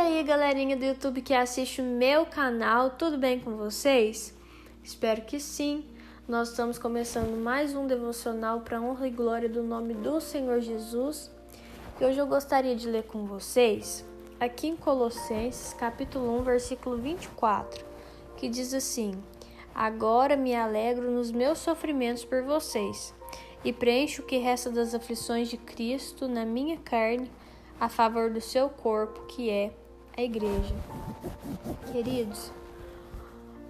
aí, galerinha do YouTube que assiste o meu canal, tudo bem com vocês? Espero que sim. Nós estamos começando mais um devocional para honra e glória do nome do Senhor Jesus. E hoje eu gostaria de ler com vocês aqui em Colossenses, capítulo 1, versículo 24, que diz assim: Agora me alegro nos meus sofrimentos por vocês, e preencho o que resta das aflições de Cristo na minha carne, a favor do seu corpo, que é a igreja. Queridos,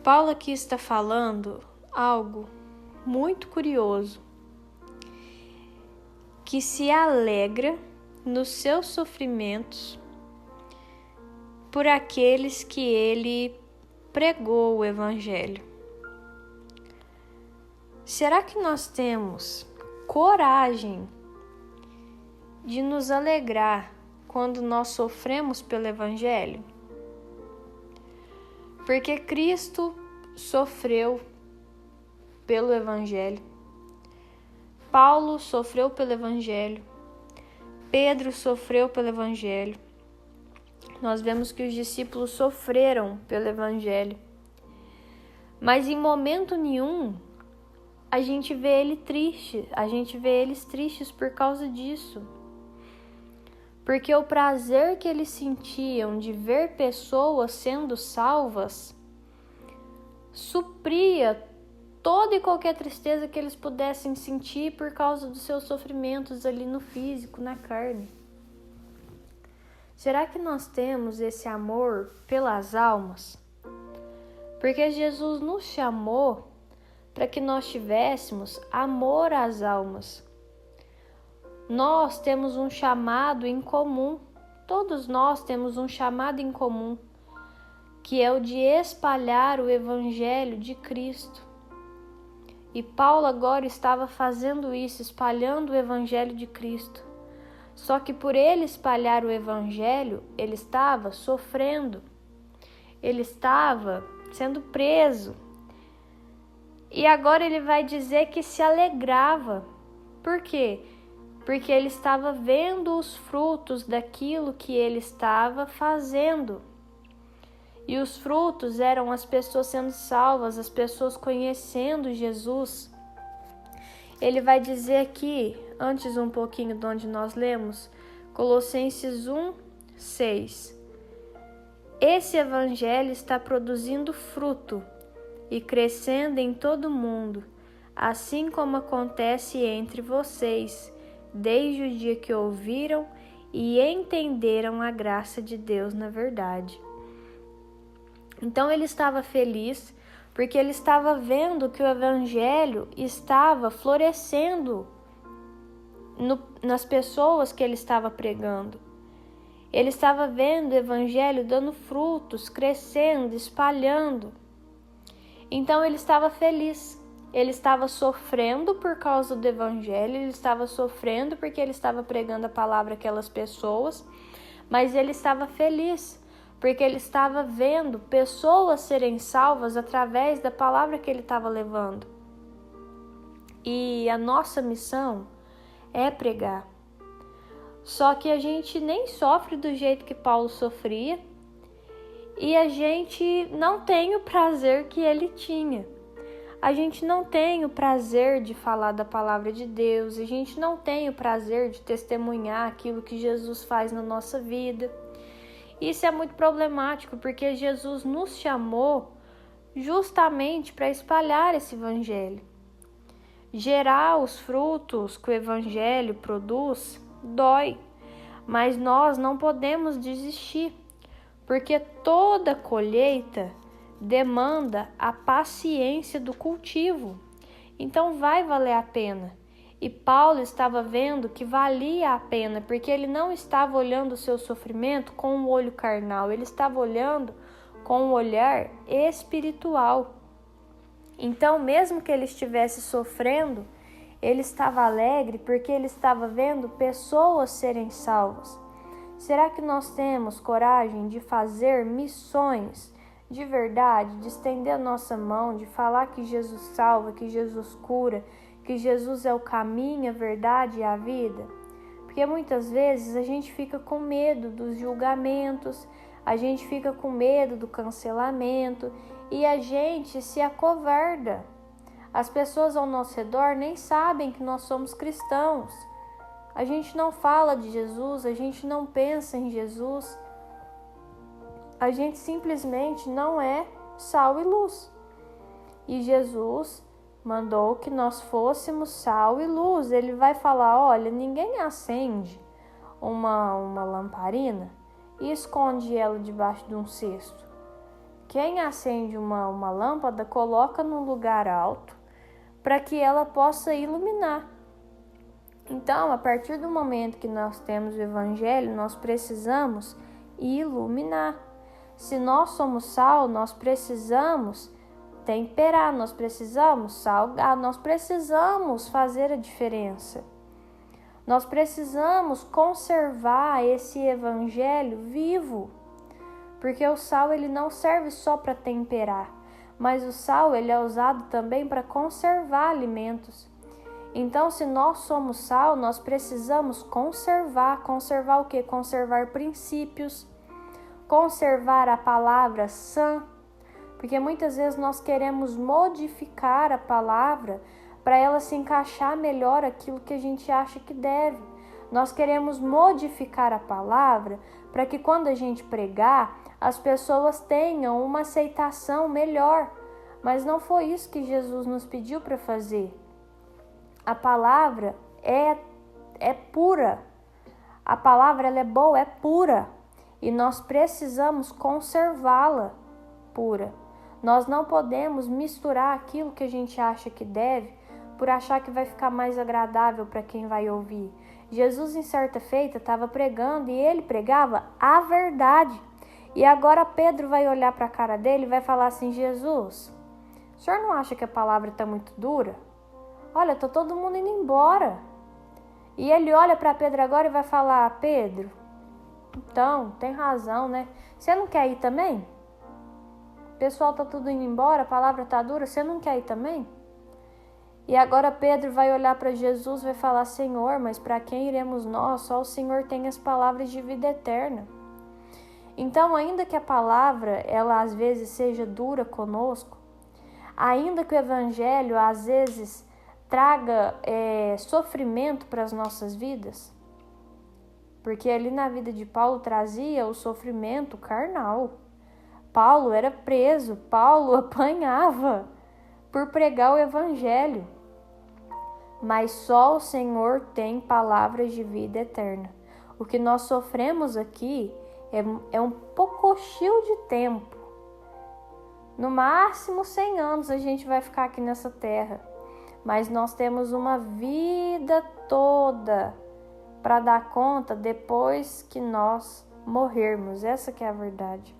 Paulo aqui está falando algo muito curioso, que se alegra nos seus sofrimentos por aqueles que ele pregou o evangelho. Será que nós temos coragem de nos alegrar quando nós sofremos pelo evangelho? Porque Cristo sofreu pelo evangelho, Paulo sofreu pelo evangelho, Pedro sofreu pelo evangelho. Nós vemos que os discípulos sofreram pelo evangelho, mas em momento nenhum a gente vê eles tristes por causa disso. Porque o prazer que eles sentiam de ver pessoas sendo salvas supria toda e qualquer tristeza que eles pudessem sentir por causa dos seus sofrimentos ali no físico, na carne. Será que nós temos esse amor pelas almas? Porque Jesus nos chamou para que nós tivéssemos amor às almas. Nós temos um chamado em comum, todos nós temos um chamado em comum, que é o de espalhar o evangelho de Cristo. E Paulo agora estava fazendo isso, espalhando o evangelho de Cristo. Só que por ele espalhar o evangelho, ele estava sofrendo, ele estava sendo preso. E agora ele vai dizer que se alegrava. Por quê? Porque ele estava vendo os frutos daquilo que ele estava fazendo. E os frutos eram as pessoas sendo salvas, as pessoas conhecendo Jesus. Ele vai dizer aqui, antes um pouquinho de onde nós lemos, Colossenses 1, 6. Esse evangelho está produzindo fruto e crescendo em todo mundo, assim como acontece entre vocês, desde o dia que ouviram e entenderam a graça de Deus na verdade. Então ele estava feliz porque ele estava vendo que o evangelho estava florescendo nas pessoas que ele estava pregando. Ele estava vendo o evangelho dando frutos, crescendo, espalhando. Então ele estava feliz. Ele estava sofrendo por causa do evangelho, ele estava sofrendo porque ele estava pregando a palavra àquelas pessoas, mas ele estava feliz, porque ele estava vendo pessoas serem salvas através da palavra que ele estava levando. E a nossa missão é pregar. Só que a gente nem sofre do jeito que Paulo sofria, e a gente não tem o prazer que ele tinha. A gente não tem o prazer de falar da palavra de Deus, a gente não tem o prazer de testemunhar aquilo que Jesus faz na nossa vida. Isso é muito problemático, porque Jesus nos chamou justamente para espalhar esse evangelho. Gerar os frutos que o evangelho produz dói, mas nós não podemos desistir, porque toda colheita demanda a paciência do cultivo. Então vai valer a pena. E Paulo estava vendo que valia a pena, porque ele não estava olhando o seu sofrimento com um olho carnal, ele estava olhando com um olhar espiritual. Então, mesmo que ele estivesse sofrendo, ele estava alegre porque ele estava vendo pessoas serem salvas. Será que nós temos coragem de fazer missões de verdade, de estender a nossa mão, de falar que Jesus salva, que Jesus cura, que Jesus é o caminho, a verdade e a vida? Porque muitas vezes a gente fica com medo dos julgamentos, a gente fica com medo do cancelamento e a gente se acovarda. As pessoas ao nosso redor nem sabem que nós somos cristãos. A gente não fala de Jesus, a gente não pensa em Jesus. A gente simplesmente não é sal e luz. E Jesus mandou que nós fôssemos sal e luz. Ele vai falar, olha, ninguém acende uma lamparina e esconde ela debaixo de um cesto. Quem acende uma lâmpada coloca num lugar alto para que ela possa iluminar. Então, a partir do momento que nós temos o Evangelho, nós precisamos iluminar. Se nós somos sal, nós precisamos temperar, nós precisamos salgar, nós precisamos fazer a diferença. Nós precisamos conservar esse Evangelho vivo, porque o sal ele não serve só para temperar, mas o sal ele é usado também para conservar alimentos. Então, se nós somos sal, nós precisamos conservar o quê? Conservar princípios, conservar a palavra sã, porque muitas vezes nós queremos modificar a palavra para ela se encaixar melhor aquilo que a gente acha que deve. Nós queremos modificar a palavra para que quando a gente pregar, as pessoas tenham uma aceitação melhor. Mas não foi isso que Jesus nos pediu para fazer. A palavra é pura. A palavra ela é boa, é pura. E nós precisamos conservá-la pura. Nós não podemos misturar aquilo que a gente acha que deve por achar que vai ficar mais agradável para quem vai ouvir. Jesus, em certa feita, estava pregando e ele pregava a verdade. E agora Pedro vai olhar para a cara dele e vai falar assim, Jesus, o senhor não acha que a palavra está muito dura? Olha, está todo mundo indo embora. E ele olha para Pedro agora e vai falar, Pedro, então, tem razão, né? Você não quer ir também? O pessoal está tudo indo embora, a palavra está dura, você não quer ir também? E agora Pedro vai olhar para Jesus e vai falar, Senhor, mas para quem iremos nós? Só o Senhor tem as palavras de vida eterna. Então, ainda que a palavra, ela às vezes seja dura conosco, ainda que o Evangelho às vezes traga sofrimento para as nossas vidas, porque ali na vida de Paulo trazia o sofrimento carnal. Paulo era preso, Paulo apanhava por pregar o Evangelho. Mas só o Senhor tem palavras de vida eterna. O que nós sofremos aqui é um poucochil de tempo. No máximo 100 anos a gente vai ficar aqui nessa terra. Mas nós temos uma vida toda para dar conta depois que nós morrermos. Essa que é a verdade.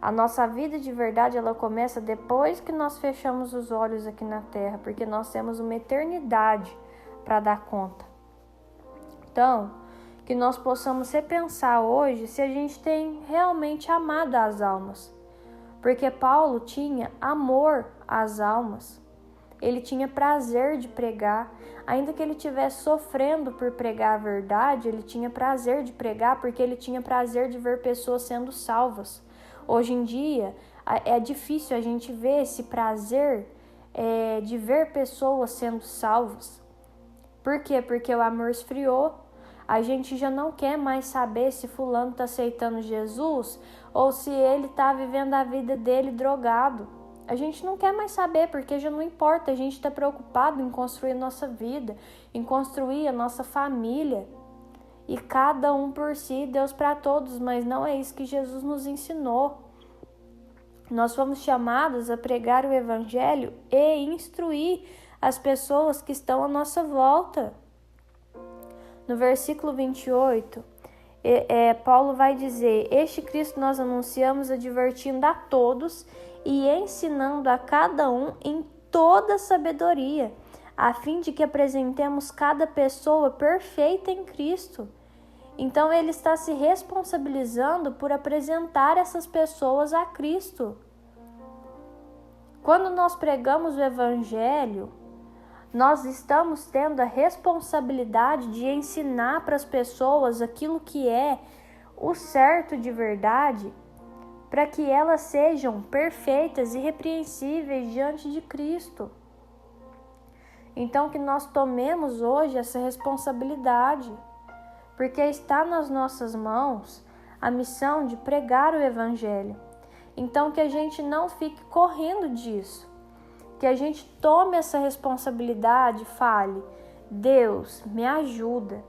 A nossa vida de verdade, ela começa depois que nós fechamos os olhos aqui na terra, porque nós temos uma eternidade para dar conta. Então, que nós possamos repensar hoje se a gente tem realmente amado as almas. Porque Paulo tinha amor às almas. Ele tinha prazer de pregar. Ainda que ele estivesse sofrendo por pregar a verdade, ele tinha prazer de pregar porque ele tinha prazer de ver pessoas sendo salvas. Hoje em dia, é difícil a gente ver esse prazer de ver pessoas sendo salvas. Por quê? Porque o amor esfriou. A gente já não quer mais saber se fulano está aceitando Jesus ou se ele está vivendo a vida dele drogado. A gente não quer mais saber, porque já não importa. A gente está preocupado em construir a nossa vida, em construir a nossa família. E cada um por si, Deus para todos, mas não é isso que Jesus nos ensinou. Nós fomos chamados a pregar o Evangelho e instruir as pessoas que estão à nossa volta. No versículo 28, Paulo vai dizer, este Cristo nós anunciamos advertindo a todos e ensinando a cada um em toda sabedoria, a fim de que apresentemos cada pessoa perfeita em Cristo. Então ele está se responsabilizando por apresentar essas pessoas a Cristo. Quando nós pregamos o Evangelho, nós estamos tendo a responsabilidade de ensinar para as pessoas aquilo que é o certo de verdade, para que elas sejam perfeitas e irrepreensíveis diante de Cristo. Então, que nós tomemos hoje essa responsabilidade, porque está nas nossas mãos a missão de pregar o Evangelho. Então, que a gente não fique correndo disso, que a gente tome essa responsabilidade, fale, Deus, me ajuda.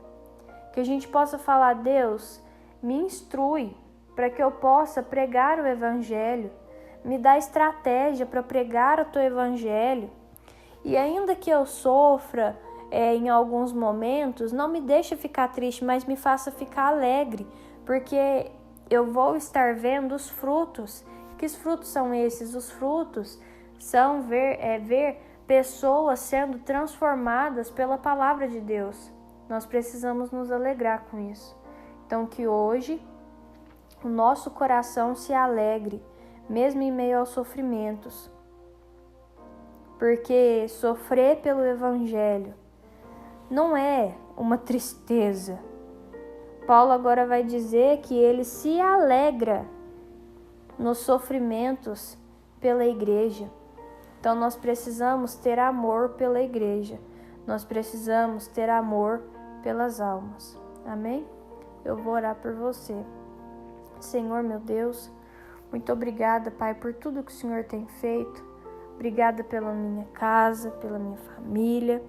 Que a gente possa falar, Deus, me instrui para que eu possa pregar o Evangelho, me dá estratégia para pregar o teu Evangelho. E ainda que eu sofra em alguns momentos, não me deixe ficar triste, mas me faça ficar alegre, porque eu vou estar vendo os frutos. Que frutos são esses? Os frutos são ver pessoas sendo transformadas pela palavra de Deus. Nós precisamos nos alegrar com isso. Então, que hoje o nosso coração se alegre, mesmo em meio aos sofrimentos. Porque sofrer pelo Evangelho não é uma tristeza. Paulo agora vai dizer que ele se alegra nos sofrimentos pela igreja. Então nós precisamos ter amor pela igreja. Nós precisamos ter amor pelas almas. Amém? Eu vou orar por você. Senhor, meu Deus, muito obrigada, Pai, por tudo que o Senhor tem feito. Obrigada pela minha casa, pela minha família.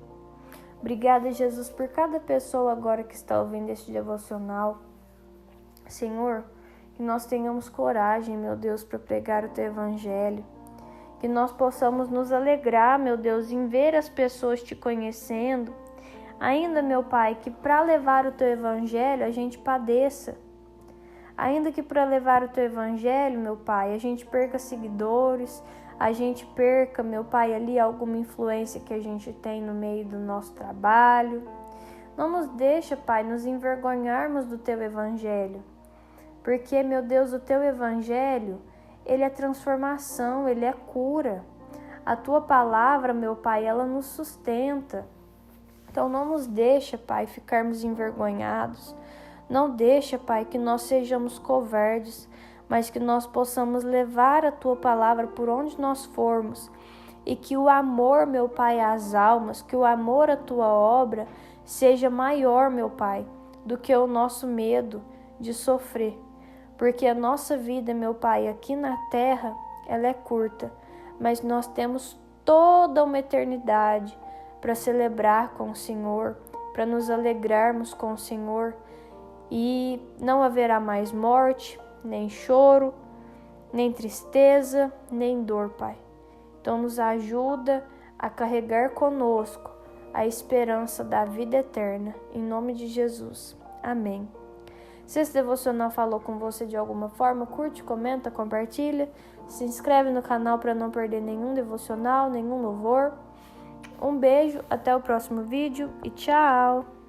Obrigada, Jesus, por cada pessoa agora que está ouvindo este devocional. Senhor, que nós tenhamos coragem, meu Deus, para pregar o Teu Evangelho. Que nós possamos nos alegrar, meu Deus, em ver as pessoas Te conhecendo. Ainda, meu Pai, que para levar o Teu Evangelho a gente padeça. Ainda que para levar o Teu Evangelho, meu Pai, a gente perca seguidores, a gente perca, meu Pai, ali alguma influência que a gente tem no meio do nosso trabalho. Não nos deixa, Pai, nos envergonharmos do Teu Evangelho. Porque, meu Deus, o Teu Evangelho, ele é transformação, ele é cura. A Tua palavra, meu Pai, ela nos sustenta. Então não nos deixa, Pai, ficarmos envergonhados. Não deixa, Pai, que nós sejamos covardes, mas que nós possamos levar a Tua palavra por onde nós formos. E que o amor, meu Pai, às almas, que o amor à Tua obra seja maior, meu Pai, do que o nosso medo de sofrer. Porque a nossa vida, meu Pai, aqui na terra, ela é curta, mas nós temos toda uma eternidade para celebrar com o Senhor, para nos alegrarmos com o Senhor, e não haverá mais morte, nem choro, nem tristeza, nem dor, Pai. Então nos ajuda a carregar conosco a esperança da vida eterna, em nome de Jesus. Amém. Se esse devocional falou com você de alguma forma, curte, comenta, compartilha, se inscreve no canal para não perder nenhum devocional, nenhum louvor. Um beijo, até o próximo vídeo e tchau!